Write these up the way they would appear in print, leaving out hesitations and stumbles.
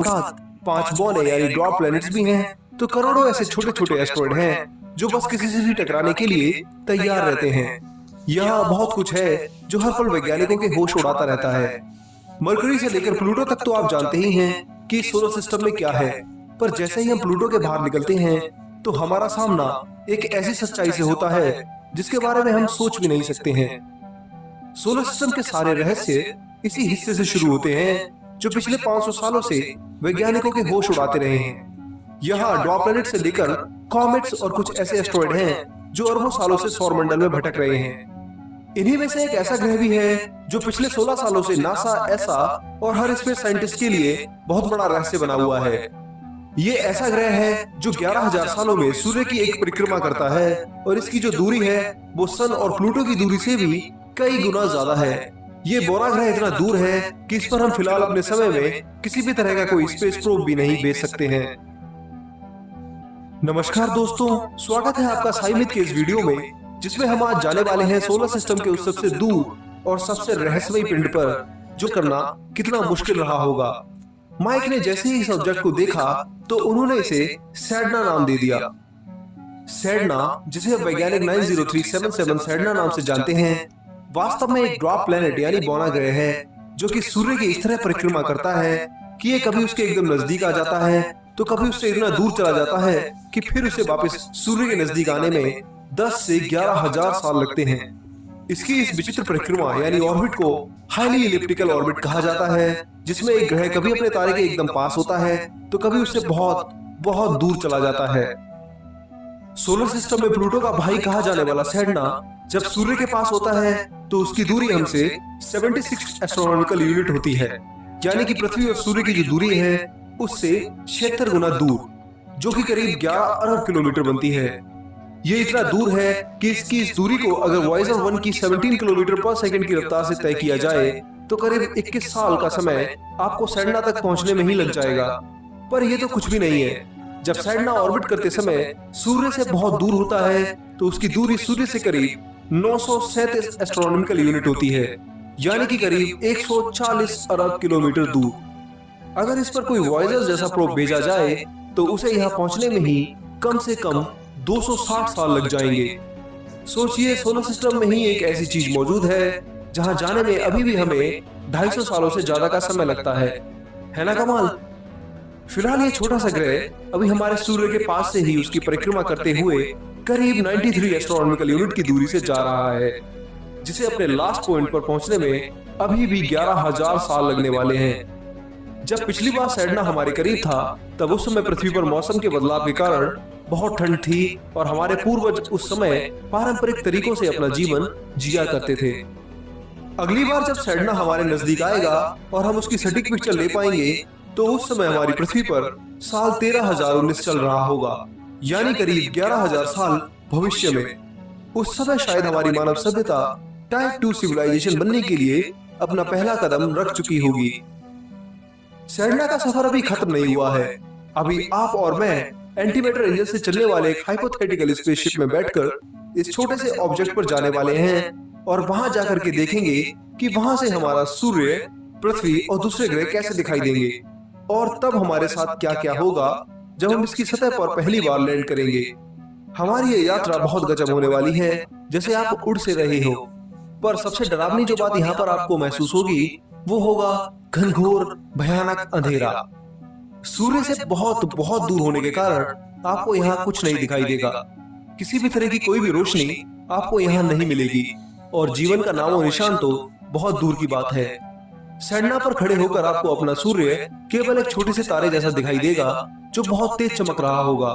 साथ 5 बौने यानी ड्वार्फ प्लैनेट्स भी हैं, तो करोड़ों ऐसे छोटे छोटे एस्ट्रॉइड हैं जो बस किसी से भी टकराने के लिए तैयार रहते हैं। यहाँ बहुत कुछ है जो हर पल वैज्ञानिकों के होश उड़ाता रहता है। मरकरी से लेकर प्लूटो तक तो आप जानते ही हैं कि सोलर सिस्टम में क्या है, पर जैसे ही हम प्लूटो के बाहर निकलते हैं तो हमारा सामना एक ऐसी सच्चाई से होता है जिसके बारे में हम सोच भी नहीं सकते हैं। सोलर सिस्टम के सारे रहस्य इसी हिस्से से शुरू होते हैं जो पिछले 500 सालों से वैज्ञानिकों के होश उड़ाते रहे हैं। यहाँ ड्वार्फ प्लैनेट से लेकर कॉमेट्स और कुछ ऐसे एस्ट्रॉइड हैं जो अरबों सालों से सौरमंडल में भटक रहे हैं। इन्हीं में से एक ऐसा ग्रह भी है जो पिछले 16 सालों से नासा, ऐसा और हर स्पेस साइंटिस्ट के लिए बहुत बड़ा रहस्य बना हुआ है। ये ऐसा ग्रह है जो 11,000 सालों में सूर्य की एक परिक्रमा करता है और इसकी जो दूरी है वो सन और प्लूटो की दूरी से भी कई गुना ज्यादा है। ये बोरा ग्रह इतना दूर है कि इस पर हम फिलहाल अपने समय में किसी भी तरह का कोई स्पेस प्रोब भी नहीं भेज सकते हैं। नमस्कार दोस्तों, स्वागत है आपका साइमित के इस वीडियो में, जिसमें हम आज जाने वाले हैं सोलर सिस्टम के उस सबसे दूर और सबसे रहस्यमयी पिंड पर जो करना कितना मुश्किल रहा होगा। माइक ने जैसे ही इस ऑब्जेक्ट को देखा तो उन्होंने इसे सैडना नाम दे दिया। सैडना, जिसे वैज्ञानिक 90377 सैडना नाम से जानते हैं, वास्तव में एक ड्वार्फ प्लैनेट यानी बौना ग्रह है जो कि सूर्य की इस तरह परिक्रमा करता है कि ये कभी उसके एकदम नजदीक आ जाता है तो कभी उससे इतना दूर चला जाता है कि फिर उसे वापस सूर्य के नजदीक आने में 10 से 11,000 साल लगते हैं। इसकी इस विचित्र परिक्रमा यानी ऑर्बिट को हाईली इलिप्टिकल ऑर्बिट कहा जाता है, जिसमें एक ग्रह कभी अपने तारे के एकदम पास होता है तो कभी उससे बहुत बहुत दूर चला जाता है। सोलर सिस्टम में प्लूटो का भाई कहा जाने वाला सैडना जब सूर्य के पास होता है तो उसकी दूरी हमसे 76 एस्ट्रोनॉमिकल यूनिट होती है, यानी कि पृथ्वी और सूर्य की जो दूरी है उससे 76 गुना दूर, जो कि करीब 11 अरब किलोमीटर बनती है। ये इतना दूर है कि इसकी इस दूरी को अगर वॉयेजर 1 की 17 किलोमीटर पर सेकंड की रफ्तार से तय किया जाए तो करीब 21 साल का समय आपको सैडना तक पहुंचने में ही लग जाएगा। पर यह तो कुछ भी नहीं है। जब सैडना ऑर्बिट करते समय सूर्य से बहुत दूर होता है तो उसकी दूरी सूर्य से करीब 937 एस्ट्रोनॉमिकल यूनिट होती है, यानी कि करीब 140 अरब किलोमीटर दूर। अगर इस पर कोई वॉयेजर जैसा प्रोब भेजा जाए तो उसे यहाँ पहुंचने में ही कम से कम 260 साल लग जाएंगे। सोचिए, सोलर सिस्टम में ही एक ऐसी चीज मौजूद है जहां जाने में अभी भी हमें 250 सालों से ज्यादा का समय लगता है ना कमाल। फिलहाल ये छोटा सा ग्रह अभी हमारे सूर्य के पास से ही उसकी परिक्रमा करते हुए करीब 93 एस्ट्रोनॉमिकल यूनिट की दूरी से जा रहा है, जिसे अपने लास्ट पॉइंट पर पहुंचने में अभी भी 11,000 साल लगने वाले हैं। जब पिछली बार सैडना हमारे करीब था तब उस समय पृथ्वी पर मौसम के बदलाव के कारण बहुत ठंड थी और हमारे पूर्वज उस समय पारंपरिक तरीकों से अपना जीवन जिया करते थे। अगली बार जब सैडना हमारे नजदीक आएगा और हम उसकी सटीक पिक्चर ले पाएंगे तो उस समय हमारी पृथ्वी पर साल 13,019 चल रहा होगा, यानी करीब 11,000 साल भविष्य में। उस समय शायद हमारी मानव सभ्यता टाइप 2 सिविलाइजेशन बनने के लिए अपना पहला कदम रख चुकी होगी। सैडना का सफर अभी खत्म नहीं हुआ है। अभी आप और मैं एंटीमैटर इंजन से चलने वाले एक हाइपोथेटिकल स्पेसशिप में बैठकर इस छोटे से ऑब्जेक्ट पर जाने वाले हैं और वहां जाकर के देखेंगे कि वहां से हमारा सूर्य, पृथ्वी और दूसरे ग्रह कैसे दिखाई देंगे और तब हमारे साथ क्या क्या होगा जब हम इसकी सतह पर पहली बार लैंड करेंगे। हमारी ये यात्रा बहुत गजब होने वाली है, जैसे आप उड़ से रहे हो। पर सबसे डरावनी जो बात यहाँ पर आपको महसूस होगी वो होगा घनघोर भयानक अंधेरा। सूर्य से बहुत बहुत दूर होने के कारण आपको यहाँ कुछ नहीं दिखाई देगा। किसी भी तरह की कोई भी रोशनी आपको यहाँ नहीं मिलेगी और जीवन का नामो निशान तो बहुत दूर की बात है। सैडना पर खड़े होकर आपको अपना सूर्य केवल एक छोटे से तारे जैसा दिखाई देगा जो बहुत तेज चमक रहा होगा।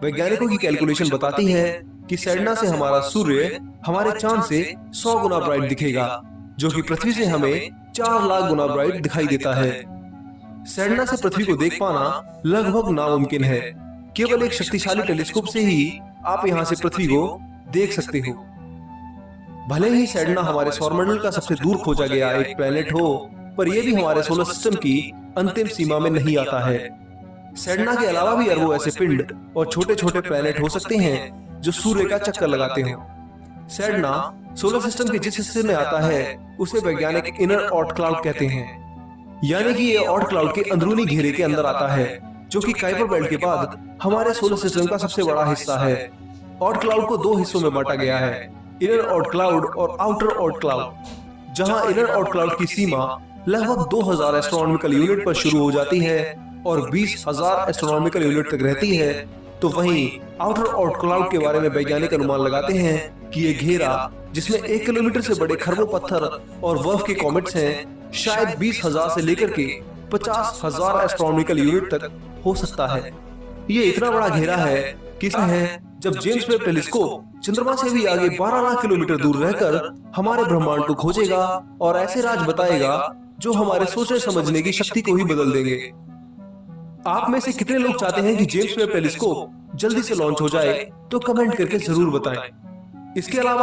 वैज्ञानिकों की कैलकुलेशन बताती है कि सैडना से हमारा सूर्य हमारे चांद से 100 गुना ब्राइट दिखेगा, जो कि पृथ्वी से हमें 4 लाख गुना ब्राइट दिखाई देता है। सैडना से पृथ्वी को देख पाना लगभग नामुमकिन है। केवल एक शक्तिशाली टेलीस्कोप से ही आप यहाँ से पृथ्वी को देख सकते हो। भले ही सैडना हमारे सौरमंडल का सबसे दूर खोजा गया एक प्लेनेट हो, पर यह भी हमारे सोलर सिस्टम की अंतिम सीमा में नहीं आता है। सैडना के अलावा भी अरबों ऐसे पिंड और छोटे छोटे प्लेनेट हो सकते हैं जो सूर्य का चक्कर लगाते हो। सैडना सोलर सिस्टम के जिस हिस्से में आता है उसे वैज्ञानिक इनर ऑर्ट क्लाउड कहते हैं। यानी कि ये ऑड क्लाउड के अंदरूनी घेरे के अंदर आता है, जो कि कुइपर बेल्ट के बाद हमारे सोलर सिस्टम का सबसे बड़ा हिस्सा है। ऑड क्लाउड को दो हिस्सों में बांटा गया है, इनर ऑड क्लाउड और आउटर ऑड क्लाउड। जहां इनर ऑड क्लाउड की सीमा लगभग 2000 एस्ट्रोनॉमिकल यूनिट पर शुरू हो जाती है और 20,000 एस्ट्रोनॉमिकल यूनिट तक रहती है, तो वहीं आउटर ऑड क्लाउड के बारे में वैज्ञानिक अनुमान लगाते हैं कि ये घेरा, जिसमें 1 किलोमीटर से बड़े खरबों पत्थर और बर्फ के कॉमेट्स हैं, शायद 20,000 से लेकर के 50,000 एस्ट्रोनॉमिकल यूनिट तक हो सकता है। ये इतना बड़ा घेरा है जब जेम्स वेब टेलीस्कोप चंद्रमा से भी आगे 12 लाख किलोमीटर दूर रहकर हमारे ब्रह्मांड को खोजेगा और ऐसे राज बताएगा जो हमारे सोचने समझने की शक्ति को ही बदल देंगे। आप में से कितने लोग चाहते हैं कि जेम्स वेब टेलीस्कोप जल्दी से लॉन्च हो जाए, तो कमेंट करके जरूर बताएं। इसके अलावा